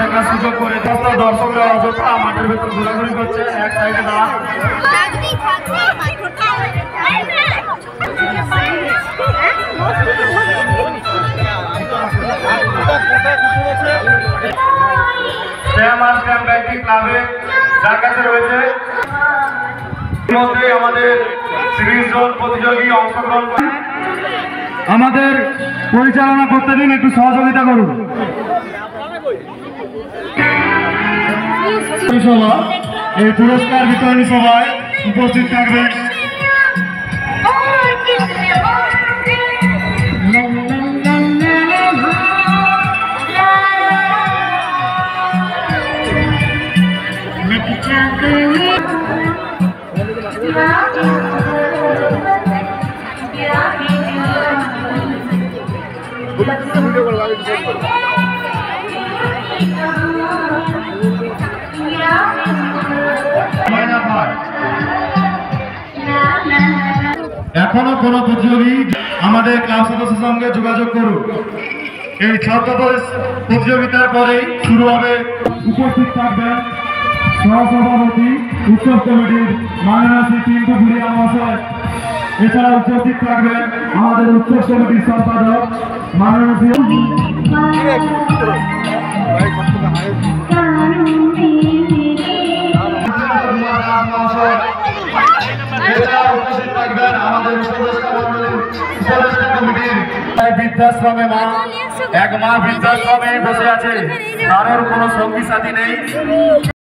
দেখার সুযোগ করে দর্শকরা অযথা মাঠের ভেতর ঘোরাঘুরি করছে, এক সাইডে দাঁড়া। ক্লাবে যার কাছে রয়েছে মধ্যে আমাদের 30 জন প্রতিযোগী অংশগ্রহণ করে। আমাদের পরিচালনা করতে দিন, একটু সহযোগিতা করুন। সভা, এই পুরস্কার বিতরণী সভায় উপস্থিত থাকবেন এখনো কোন প্রতিযোগী আমাদের ক্লাব সদস্যের সঙ্গে যোগাযোগ করুন। এই ছাত্র প্রতিযোগিতার পরেই শুরু হবে। উপস্থিত থাকবেন সহসভাপতি উৎসব কমিটির মাননীয় শ্রী পিন্টু ভুঁইয়া মহাশয়। এছাড়া উপস্থিত থাকবেন আমাদের উৎসব কমিটির সম্পাদক মাননীয় শ্রী বৃদ্ধাশ্রমে এক মা বৃদ্ধাশ্রমে বসে আছে, কারোর কোনো সঙ্গী সাথী নেই।